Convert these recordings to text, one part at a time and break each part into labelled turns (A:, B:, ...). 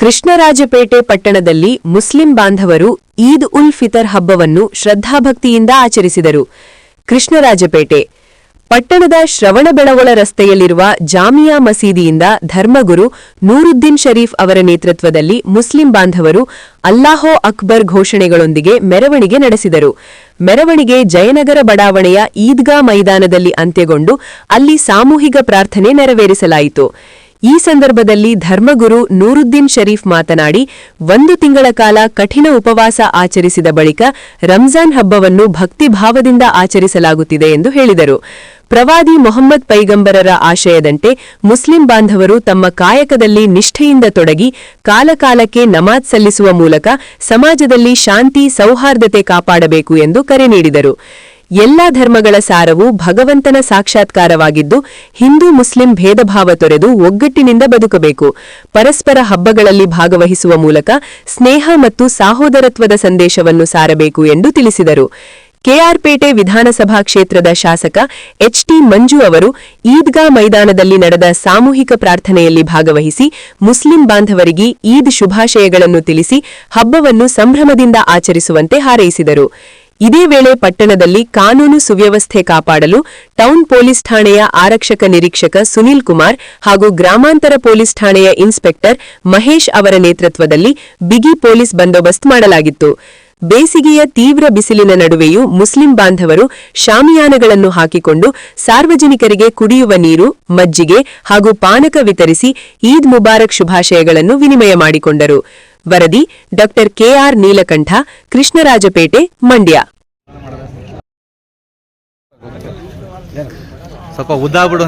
A: ಕೃಷ್ಣರಾಜಪೇಟೆ ಪಟ್ಟಣದಲ್ಲಿ ಮುಸ್ಲಿಂ ಬಾಂಧವರು ಈದ್ ಉಲ್ ಫಿತರ್ ಹಬ್ಬವನ್ನು ಶ್ರದ್ಧಾಭಕ್ತಿಯಿಂದ ಆಚರಿಸಿದರು. ಕೃಷ್ಣರಾಜಪೇಟೆ ಪಟ್ಟಣದ ಶ್ರವಣಬೆಳಗೊಳ ರಸ್ತೆಯಲ್ಲಿರುವ ಜಾಮಿಯಾ ಮಸೀದಿಯಿಂದ ಧರ್ಮಗುರು ನೂರುದ್ದೀನ್ ಶರೀಫ್ ಅವರ ನೇತೃತ್ವದಲ್ಲಿ ಮುಸ್ಲಿಂ ಬಾಂಧವರು ಅಲ್ಲಾಹೋ ಅಕ್ಬರ್ ಘೋಷಣೆಗಳೊಂದಿಗೆ ಮೆರವಣಿಗೆ ನಡೆಸಿದರು. ಮೆರವಣಿಗೆ ಜಯನಗರ ಬಡಾವಣೆಯ ಈದ್ಗಾ ಮೈದಾನದಲ್ಲಿ ಅಂತ್ಯಗೊಂಡು ಅಲ್ಲಿ ಸಾಮೂಹಿಕ ಪ್ರಾರ್ಥನೆ ನೆರವೇರಿಸಲಾಯಿತು. ಈ ಸಂದರ್ಭದಲ್ಲಿ ಧರ್ಮಗುರು ನೂರುದ್ದೀನ್ ಶರೀಫ್ ಮಾತನಾಡಿ, 1 ತಿಂಗಳ ಕಾಲ ಕಠಿಣ ಉಪವಾಸ ಆಚರಿಸಿದ ಬಳಿಕ ರಂಜಾನ್ ಹಬ್ಬವನ್ನು ಭಕ್ತಿಭಾವದಿಂದ ಆಚರಿಸಲಾಗುತ್ತಿದೆ ಎಂದು ಹೇಳಿದರು. ಪ್ರವಾದಿ ಮೊಹಮ್ಮದ್ ಪೈಗಂಬರರ ಆಶಯದಂತೆ ಮುಸ್ಲಿಂ ಬಾಂಧವರು ತಮ್ಮ ಕಾಯಕದಲ್ಲಿ ನಿಷ್ಠೆಯಿಂದ ತೊಡಗಿ ಕಾಲಕಾಲಕ್ಕೆ ನಮಾಜ್ ಸಲ್ಲಿಸುವ ಮೂಲಕ ಸಮಾಜದಲ್ಲಿ ಶಾಂತಿ ಸೌಹಾರ್ದತೆ ಕಾಪಾಡಬೇಕು ಎಂದು ಕರೆ ನೀಡಿದರು. ಎಲ್ಲಾ ಧರ್ಮಗಳ ಸಾರವು ಭಗವಂತನ ಸಾಕ್ಷಾತ್ಕಾರವಾಗಿದ್ದು, ಹಿಂದೂ ಮುಸ್ಲಿಂ ಭೇದಭಾವ ತೊರೆದು ಒಗ್ಗಟ್ಟಿನಿಂದ ಬದುಕಬೇಕು. ಪರಸ್ಪರ ಹಬ್ಬಗಳಲ್ಲಿ ಭಾಗವಹಿಸುವ ಮೂಲಕ ಸ್ನೇಹ ಮತ್ತು ಸಹೋದರತ್ವದ ಸಂದೇಶವನ್ನು ಸಾರಬೇಕು ಎಂದು ತಿಳಿಸಿದರು. ಕೆಆರ್ಪೇಟೆ ವಿಧಾನಸಭಾ ಕ್ಷೇತ್ರದ ಶಾಸಕ ಎಚ್ಟಿ ಮಂಜು ಅವರು ಈದ್ಗಾ ಮೈದಾನದಲ್ಲಿ ನಡೆದ ಸಾಮೂಹಿಕ ಪ್ರಾರ್ಥನೆಯಲ್ಲಿ ಭಾಗವಹಿಸಿ ಮುಸ್ಲಿಂ ಬಾಂಧವರಿಗೆ ಈದ್ ಶುಭಾಶಯಗಳನ್ನು ತಿಳಿಸಿ ಹಬ್ಬವನ್ನು ಸಂಭ್ರಮದಿಂದ ಆಚರಿಸುವಂತೆ ಹಾರೈಸಿದರು. ಇದೇ ವೇಳೆ ಪಟ್ಟಣದಲ್ಲಿ ಕಾನೂನು ಸುವ್ಯವಸ್ಥೆ ಕಾಪಾಡಲು ಟೌನ್ ಪೊಲೀಸ್ ಠಾಣೆಯ ಆರಕ್ಷಕ ನಿರೀಕ್ಷಕ ಸುನಿಲ್ ಕುಮಾರ್ ಹಾಗೂ ಗ್ರಾಮಾಂತರ ಪೊಲೀಸ್ ಠಾಣೆಯ ಇನ್ಸ್ಪೆಕ್ಟರ್ ಮಹೇಶ್ ಅವರ ನೇತೃತ್ವದಲ್ಲಿ ಬಿಗಿ ಪೊಲೀಸ್ ಬಂದೋಬಸ್ತ್ ಮಾಡಲಾಗಿತ್ತು. ಬೇಸಿಗೆಯ ತೀವ್ರ ಬಿಸಿಲಿನ ನಡುವೆಯೂ ಮುಸ್ಲಿಂ ಬಾಂಧವರು ಶಾಮಿಯಾನಗಳನ್ನು ಹಾಕಿಕೊಂಡು ಸಾರ್ವಜನಿಕರಿಗೆ ಕುಡಿಯುವ ನೀರು, ಮಜ್ಜಿಗೆ ಹಾಗೂ ಪಾನಕ ವಿತರಿಸಿ ಈದ್ ಮುಬಾರಕ್ ಶುಭಾಶಯಗಳನ್ನು ವಿನಿಮಯ ಮಾಡಿಕೊಂಡರು. ವರದಿ ಡಾ ಕೆಆರ್ ನೀಲಕಂಠ, ಕೃಷ್ಣರಾಜಪೇಟೆ, ಮಂಡ್ಯ.
B: ಸ್ವಲ್ಪ ಉದ್ದ ಬಿಡು.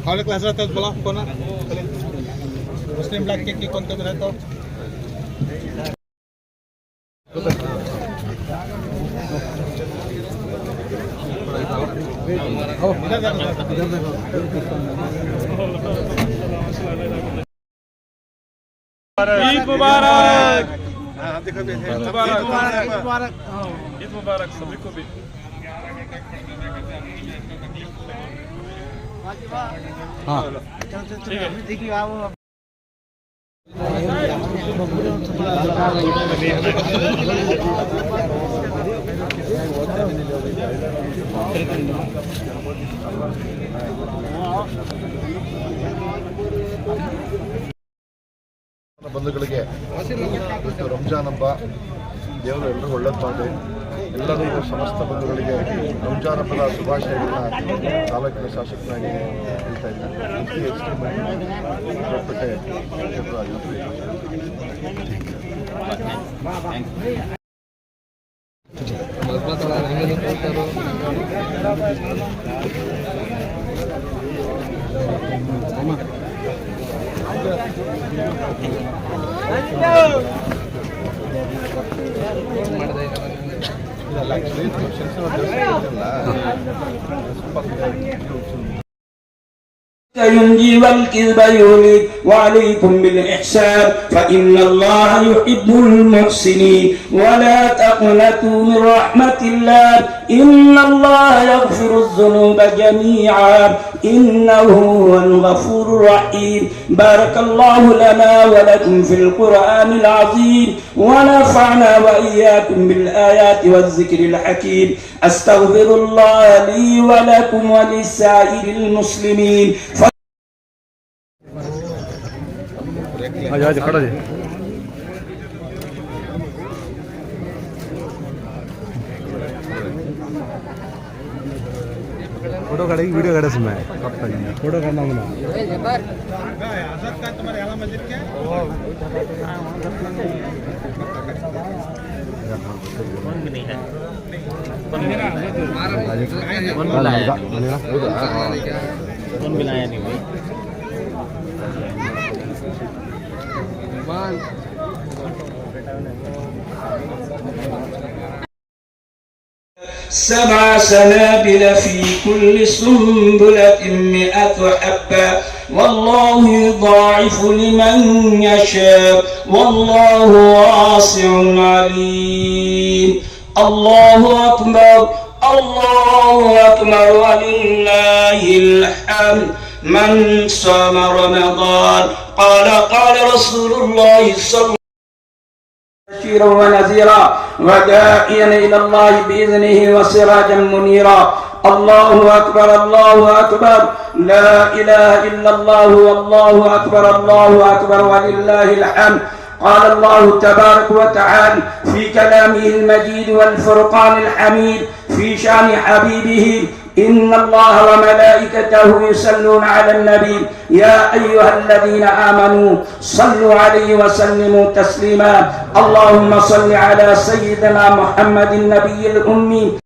C: हॉल क्लास रहता है बोला कोना मुस्लिम ब्लॉक के कौन कौन रहता ईद मुबारक। ईद मुबारक। ईद मुबारक सभी को भी। हाँ ठीक है। देखिए आप
D: ಬಂಧುಗಳಿಗೆ ರಂಜಾನ್ ಹಬ್ಬ ದೇವರು ಎಲ್ಲರೂ ಒಳ್ಳೇದು ಮಾಡಲಿ. ಎಲ್ಲರಿಗೂ ಸಮಸ್ತ ಬಂಧುಗಳಿಗೆ ರಂಜಾನ್ ಹಬ್ಬದ ಶುಭಾಶಯಗಳನ್ನ ತಾಲೂಕಿನ ಶಾಸಕನಾಗಿ ಹೇಳ್ತಾ ಇದ್ದೀನಿ.
E: ينجي والكذب يولد وعليكم بالإحسان فإن الله يحب المحسنين ولا تقنطوا من رحمة الله إن الله يغفر الذنوب جميعا إنه هو الغفور الرحيم. بارك الله لنا ولكم في القرآن العظيم ونفعنا وإياكم بالآيات والذكر الحكيم. أستغفر الله لي ولكم ولسائر المسلمين.
B: खड़ा जी फोटो काटेगी वीडियो काटे सुना है फोटो करना मना
C: तुम्हारे आला मस्जिद के कौन भी नहीं है कौन मिलाया नहीं भाई
E: 7 سنابل في كل سنبلة 100 حبة والله يضاعف لمن يشاء والله واسع عليم. الله أكبر الله أكبر ولله الحمد. من صام رمضان قال رسول الله صلى الله عليه وسلم بشيرا ونذيرا وداعيا إلى الله بإذنه وسراجا منيرا. الله أكبر الله أكبر لا إله إلا الله والله أكبر الله أكبر ولله الحمد. قال الله تبارك وتعالى في كلامه المجيد والفرقان الحميد في شأن حبيبه إن الله وملائكته يصلون على النبي يا أيها الذين آمنوا صلوا عليه وسلموا تسليما. اللهم صل على سيدنا محمد النبي الأمي